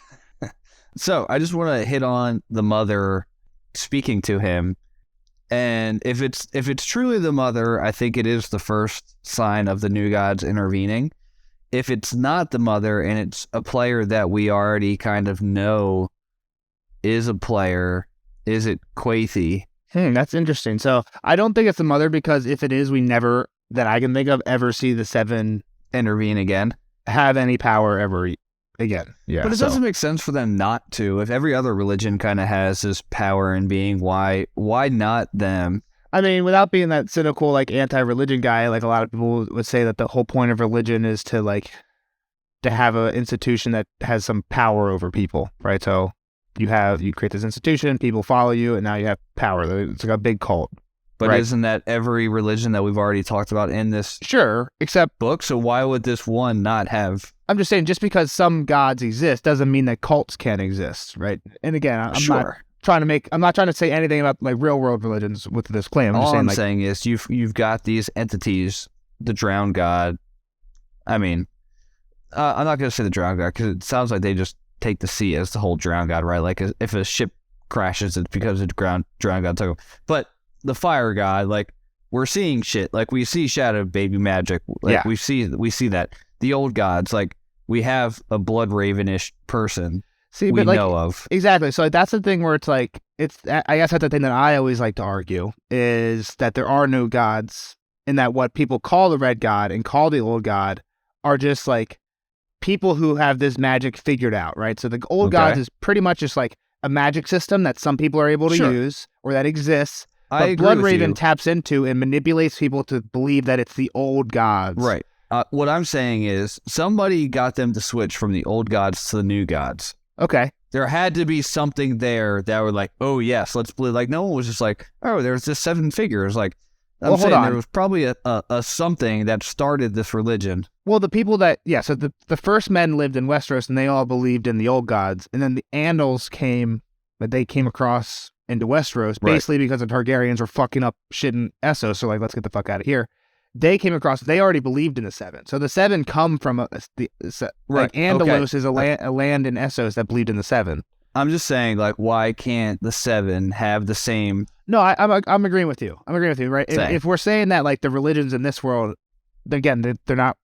So I just want to hit on the mother speaking to him, and if it's truly the mother, I think it is the first sign of the new gods intervening. If it's not the mother and it's a player that we already kind of know is a player, is it Quaithy? That's interesting. So I don't think it's the mother because if it is, we never, that I can think of, ever see the Seven Intervene again? have any power ever again. Yeah, But it doesn't make sense for them not to. If every other religion kind of has this power and being, why not them? I mean, without being that cynical, like anti-religion guy, like a lot of people would say that the whole point of religion is to have an institution that has some power over people, right? So you create this institution, people follow you, and now you have power. It's like a big cult. But Right. isn't that every religion that we've already talked about in this Sure, except book? So why would this one not have? I'm just saying, just because some gods exist doesn't mean that cults can't exist, right? And again, I'm not trying to say anything about like real world religions with this claim. All I'm just saying, saying is you've got these entities, the drowned god. I mean, I'm not going to say the drowned god because it sounds like they just take the sea as the whole drowned god, right? Like if a ship crashes, it's because the drowned god took them. But the fire god, like we're seeing shit, like we see shadow baby magic, like we see that. The old gods, like we have a blood ravenish person we know of. Exactly. So that's the thing where it's like, I guess that's the thing that I always like to argue is that there are no gods, and that what people call the red god and call the old god are just like people who have this magic figured out, right? So the old gods is pretty much just like a magic system that some people are able to use or that exists. But Bloodraven taps into and manipulates people to believe that it's the old gods. Right. What I'm saying is somebody got them to switch from the old gods to the new gods. Okay. There had to be something there that were like, oh, yes, let's believe. Like, no one was just like, oh, there's this seven figures. Like, I'm saying there was probably a something that started this religion. Well, the people that, so the first men lived in Westeros and they all believed in the old gods. And then the Andals came across into Westeros, basically because the Targaryens were fucking up shit in Essos. So, like, let's get the fuck out of here. They came across, they already believed in the seven. So the seven come from, Andalos is a land in Essos that believed in the seven. I'm just saying, like, why can't the seven have the same? No, I'm agreeing with you. Right? If we're saying that, like, the religions in this world, again, they're not.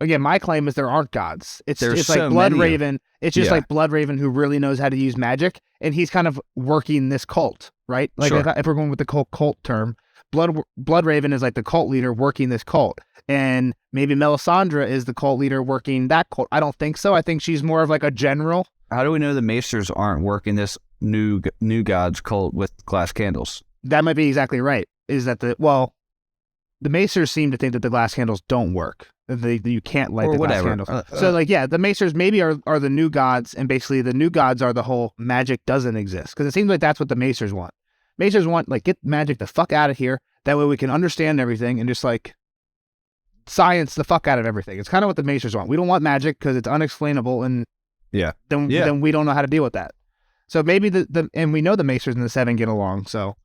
Again, my claim is there aren't gods. It's like Bloodraven. It's just like Bloodraven who really knows how to use magic, and he's kind of working this cult, right? Like, if we're going with the cult term, Bloodraven is like the cult leader working this cult, and maybe Melisandre is the cult leader working that cult. I don't think so. I think she's more of like a general. How do we know the Maesters aren't working this new gods cult with glass candles? That might be exactly right. Is that the Maesters seem to think that the glass candles don't work. You can't light the glass candles. So the Maesters maybe are the new gods, and basically the new gods are the whole magic doesn't exist, because it seems like that's what the Maesters want. Maesters want, like, get magic the fuck out of here. That way we can understand everything and just, like, science the fuck out of everything. It's kind of what the Maesters want. We don't want magic because it's unexplainable, and then we don't know how to deal with that. So maybe and we know the Maesters and the Seven get along, so...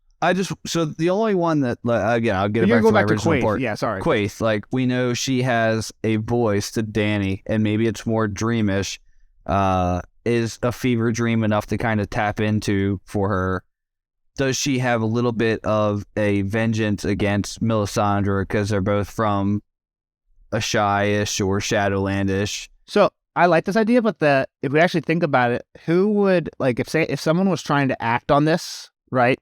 So the only one that, again, I'll get it back to my original part. Yeah, sorry. Quaithe, like, we know she has a voice to Dany, and maybe it's more dreamish. Is a fever dream enough to kind of tap into for her? Does she have a little bit of a vengeance against Melisandre because they're both from a Shy-ish or Shadowlandish? So I like this idea, but if we actually think about it, who would, like, if someone was trying to act on this, right?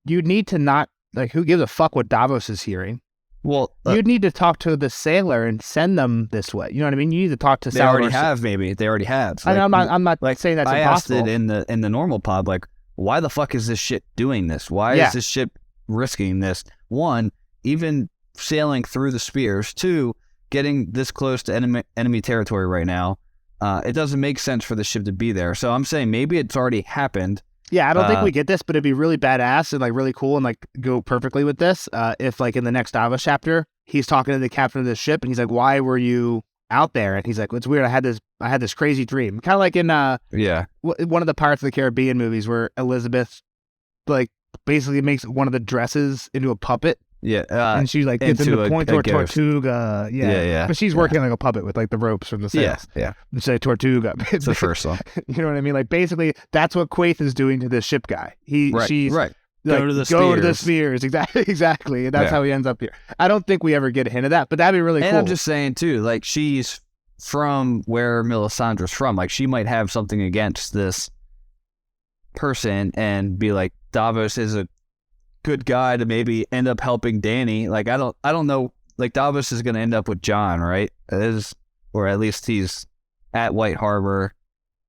You'd need to not, like, who gives a fuck what Davos is hearing? Well, you'd need to talk to the sailor and send them this way. You know what I mean? You need to talk to. They already have, maybe. They already have. Like, I'm not like saying that's impossible. I asked it in the normal pod, like, why the fuck is this ship doing this? Why is this ship risking this? One, even sailing through the spears. Two, getting this close to enemy territory right now. It doesn't make sense for the ship to be there. So I'm saying maybe it's already happened. Yeah, I don't think we get this, but it'd be really badass and, like, really cool and, like, go perfectly with this. If, like, in the next Davos chapter, he's talking to the captain of the ship and he's like, "Why were you out there?" And he's like, "It's weird. I had this crazy dream." Kind of like in one of the Pirates of the Caribbean movies where Elizabeth, like, basically makes one of the dresses into a puppet. Yeah, and she, like, gets into the point toward Tortuga. Yeah. But she's working like a puppet with, like, the ropes from the sails. Yeah. And say Tortuga. It's the first one. You know what I mean? Like, basically, that's what Quaithe is doing to this ship guy. She's right. Like, go to the spheres. Exactly. And that's how he ends up here. I don't think we ever get a hint of that, but that'd be really cool. And I'm just saying, too, like, she's from where Melisandre's from. Like, she might have something against this person and be like, Davos is a good guy to maybe end up helping Dany. Like, I don't know. Like, Davos is going to end up with Jon, right? Or at least he's at White Harbor.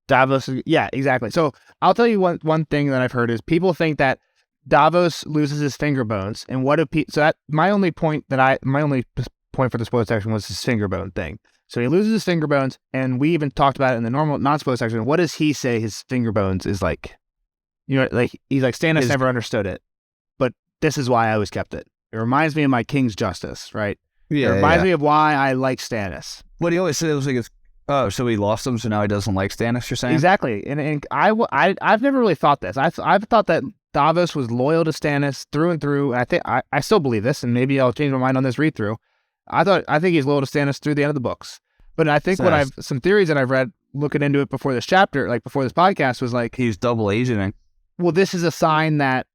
Davos, yeah, exactly. So I'll tell you one thing that I've heard is people think that Davos loses his finger bones, and what if my only point for the spoiler section was his finger bone thing. So he loses his finger bones, and we even talked about it in the normal non-spoiler section. What does he say his finger bones is like? You know, like, he's like, Stannis never understood it, but this is why I always kept it. It reminds me of my King's Justice, right? Yeah, it reminds me of why I like Stannis. What he always said was like, oh, so he lost him, so now he doesn't like Stannis, you're saying? Exactly. And I've never really thought this. I've thought that Davos was loyal to Stannis through and through. And I still believe this, and maybe I'll change my mind on this read through. I think he's loyal to Stannis through the end of the books. But I think some theories that I've read looking into it before this chapter, like before this podcast, was like, he's double agenting. Well, this is a sign that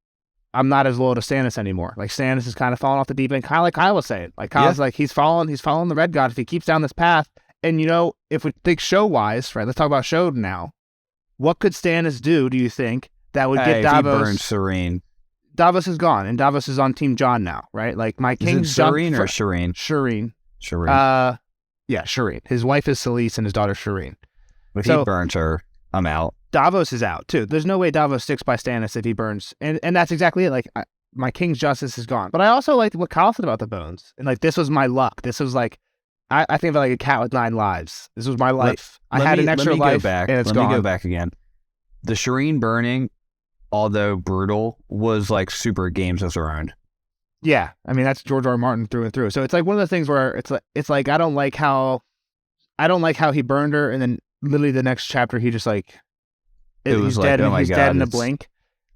I'm not as loyal to Stannis anymore. Like, Stannis is kind of falling off the deep end, kind of like Kyle was saying. Like, Kyle's like, he's following the Red God if he keeps down this path. And, you know, if we think show-wise, right, let's talk about show now. What could Stannis do, do you think, that would get Davos... If he burns Shireen. Davos is gone, and Davos is on Team Jon now, right? Like, my king... Is it Shireen or Shireen? Shireen. Yeah, Shireen. His wife is Selyse, and his daughter Shireen. If he burns her, I'm out. Davos is out, too. There's no way Davos sticks by Stannis if he burns. And that's exactly it. Like, my King's Justice is gone. But I also liked what Kyle said about the bones. And, like, this was my luck. This was, like... I think of it like a cat with 9 lives. This was my life. I had an extra life, and it's gone. Let me go back again. The Shireen burning, although brutal, was like super Games of Thrones. Yeah, I mean, that's George R. R. Martin through and through. So it's like one of the things where it's like I don't like how he burned her, and then literally the next chapter he just like he's dead in a blink.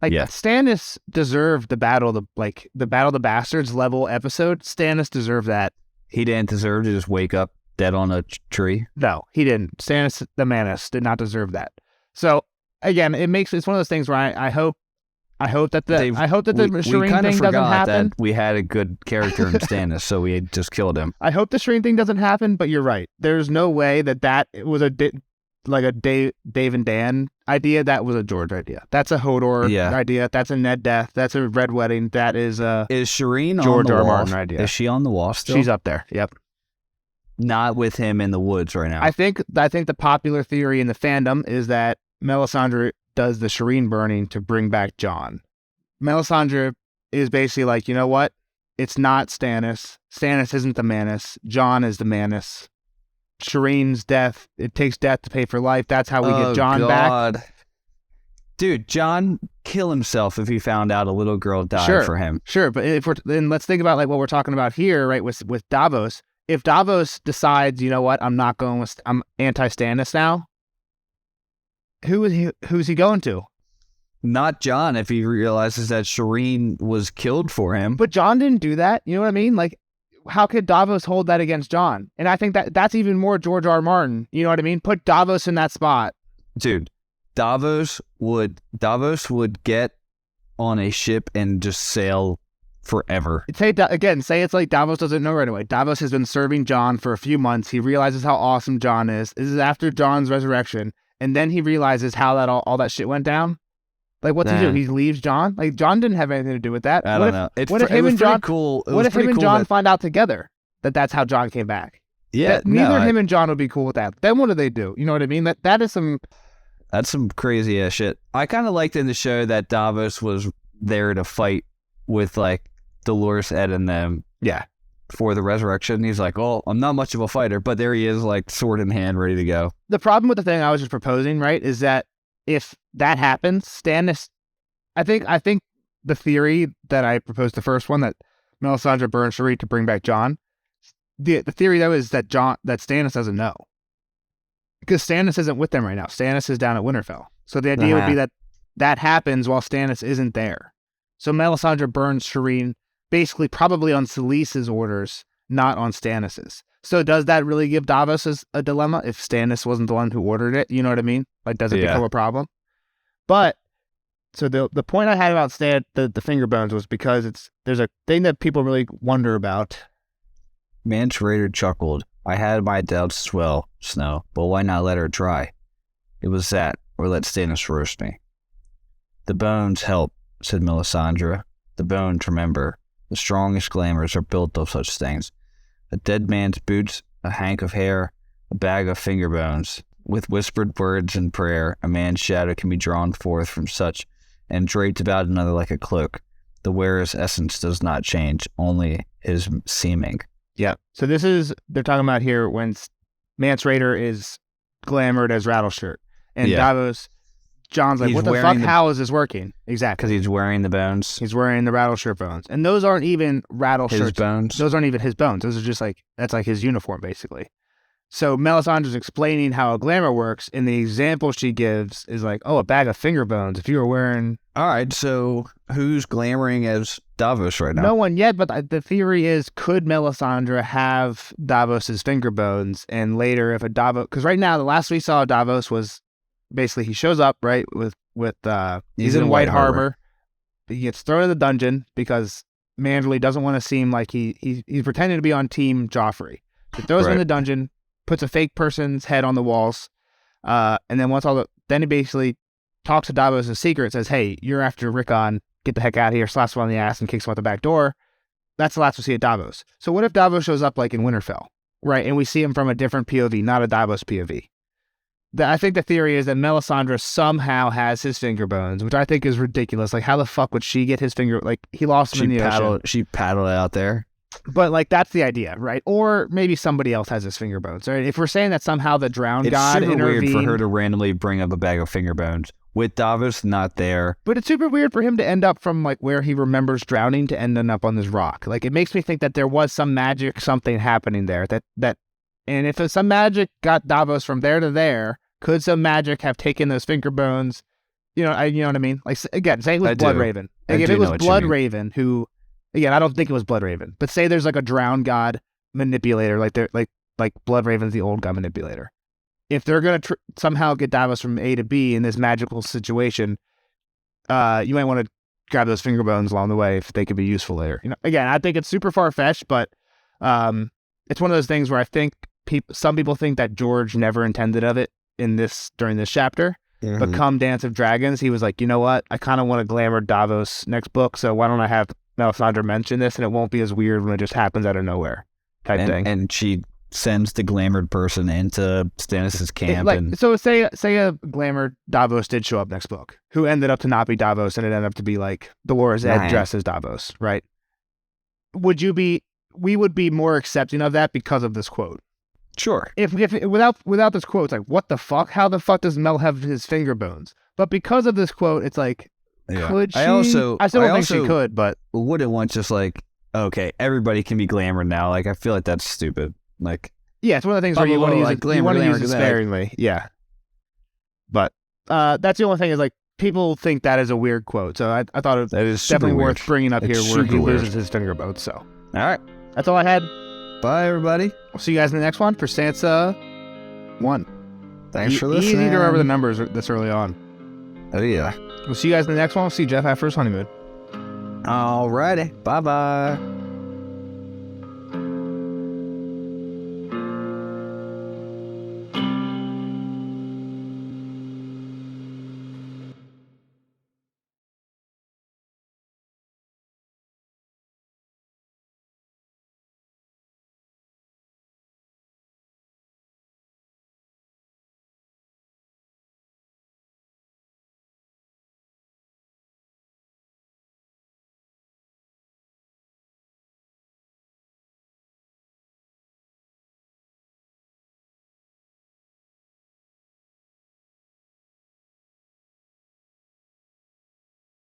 Like, Stannis deserved the Battle of the Bastards level episode. Stannis deserved that. He didn't deserve to just wake up dead on a tree. No, he didn't. Stannis the Manus did not deserve that. So again, it's one of those things where I hope that the Shireen thing doesn't happen. That we had a good character in Stannis, so we just killed him. I hope the Shireen thing doesn't happen, but you're right. There's no way that was a Dave and Dan idea. That was a George idea. That's a Hodor idea. That's a Ned death. That's a Red Wedding. That is Shireen George on the R. wall? Martin idea. Is she on the wall still? She's up there. Yep. Not with him in the woods right now. I think the popular theory in the fandom is that Melisandre does the Shireen burning to bring back Jon. Melisandre is basically like, you know what? It's not Stannis. Stannis isn't the Manus. Jon is the Manus. Shireen's death, it takes death to pay for life. That's how we get Jon back. Dude, Jon kill himself if he found out a little girl died for him. Sure, but then let's think about like what we're talking about here, right? With Davos. If Davos decides, you know what, I'm anti-Stannis now. Who's he going to? Not Jon if he realizes that Shireen was killed for him. But Jon didn't do that. You know what I mean? Like, how could Davos hold that against Jon? And I think that's even more George R. R. Martin. You know what I mean? Put Davos in that spot. Dude, Davos would get on a ship and just sail forever. Say it's like Davos doesn't know right away. Davos has been serving Jon for a few months. He realizes how awesome Jon is. This is after Jon's resurrection. And then he realizes how that all that shit went down. Like, what's he do? He leaves Jon? Like, Jon didn't have anything to do with that. I don't know. What if him and Jon find out together that's how Jon came back? Yeah, neither him and Jon would be cool with that. Then what do they do? You know what I mean? That is some... That's some crazy ass shit. I kind of liked in the show that Davos was there to fight with, like, Dolores, Ed, and them. Yeah. For the resurrection. He's like, oh, I'm not much of a fighter, but there he is, like, sword in hand, ready to go. The problem with the thing I was just proposing, right, is that if that happens, Stannis, I think the theory that I proposed, the first one, that Melisandre burns Shireen to bring back Jon, the theory though is that Stannis doesn't know, because Stannis isn't with them right now. Stannis is down at Winterfell, so the idea would be that happens while Stannis isn't there. So Melisandre burns Shireen basically probably on Selyse's orders, not on Stannis's. So does that really give Davos a dilemma if Stannis wasn't the one who ordered it? You know what I mean? Like, does it become a problem? But, so the point I had about the finger bones was because there's a thing that people really wonder about. Mance Raider chuckled. I had my doubts as well, Snow, but why not let her try? It was that, or let Stannis roast me. The bones help, said Melisandre. The bones, remember, the strongest glamours are built of such things. A dead man's boots, a hank of hair, a bag of finger bones. With whispered words and prayer, a man's shadow can be drawn forth from such, and draped about another like a cloak. The wearer's essence does not change, only his seeming. Yeah. So they're talking about here when Mance Raider is glamored as Rattleshirt. And Davos, Jon's like, what the fuck? How is this working? Exactly. Because he's wearing the bones. He's wearing the Rattleshirt bones. And those aren't even Rattleshirt's his bones. Those aren't even his bones. Those are just like, that's like his uniform, basically. So Melisandre's explaining how a glamour works, and the example she gives is like, oh, a bag of finger bones. If you were wearing... All right, so who's glamoring as Davos right now? No one yet, but the theory is, could Melisandre have Davos's finger bones, and later if a Davos... Because right now, the last we saw of Davos was basically he shows up, right, with he's in White Harbor. He gets thrown in the dungeon because Manderley doesn't want to seem like he's pretending to be on Team Joffrey. So he throws him in the dungeon, puts a fake person's head on the walls, and then then he basically talks to Davos in secret, says, hey, you're after Rickon, get the heck out of here, slaps him on the ass and kicks him out the back door. That's the last we'll see of Davos. So what if Davos shows up like in Winterfell, right, and we see him from a different POV, not a Davos POV? I think the theory is that Melisandre somehow has his finger bones, which I think is ridiculous. Like, how the fuck would she get his finger? Like, he lost them in the ocean. She paddled out there. But, like, that's the idea, right? Or maybe somebody else has his finger bones, right? If we're saying that somehow the drowned god intervened... It's super weird for her to randomly bring up a bag of finger bones with Davos not there. But it's super weird for him to end up from, like, where he remembers drowning to ending up on this rock. Like, it makes me think that there was some magic, something happening there. And if some magic got Davos from there to there, could some magic have taken those finger bones? You know what I mean? Like, again, say it was Bloodraven. Like, if it was Bloodraven who... Again, I don't think it was Bloodraven, but say there's like a drowned god manipulator, like Bloodraven's the old god manipulator. If they're gonna somehow get Davos from A to B in this magical situation, you might want to grab those finger bones along the way if they could be useful later. You know, again, I think it's super far fetched, but it's one of those things where I think some people think that George never intended of it during this chapter. Mm-hmm. But come Dance of Dragons, he was like, you know what? I kind of want to glamour Davos next book, so why don't I have Melisandre mention this, and it won't be as weird when it just happens out of nowhere type thing. And she sends the glamored person into Stannis' camp. So say a glamored Davos did show up next book, who ended up to not be Davos, and it ended up to be like Dolores Ed dressed as Davos, right? We would be more accepting of that because of this quote. Sure. If without this quote, it's like, what the fuck? How the fuck does Mel have his finger bones? But because of this quote, it's like, Could she? I still don't think she could, but wouldn't want just like, okay, everybody can be glamour now. Like, I feel like that's stupid. Like, yeah, it's one of the things where you want to use it, you want to use it glamour, sparingly. Yeah. But that's the only thing is like people think that is a weird quote. So I thought it that is was definitely super worth bringing up It's here where he super weird. loses his finger boat. So All right. that's all I had. Bye, everybody. We'll see you guys in the next one for Sansa 1. Thanks for listening. Easy to remember the numbers this early on. Oh, yeah. We'll see you guys in the next one. We'll see Jeff have first honeymoon. All righty. Bye-bye.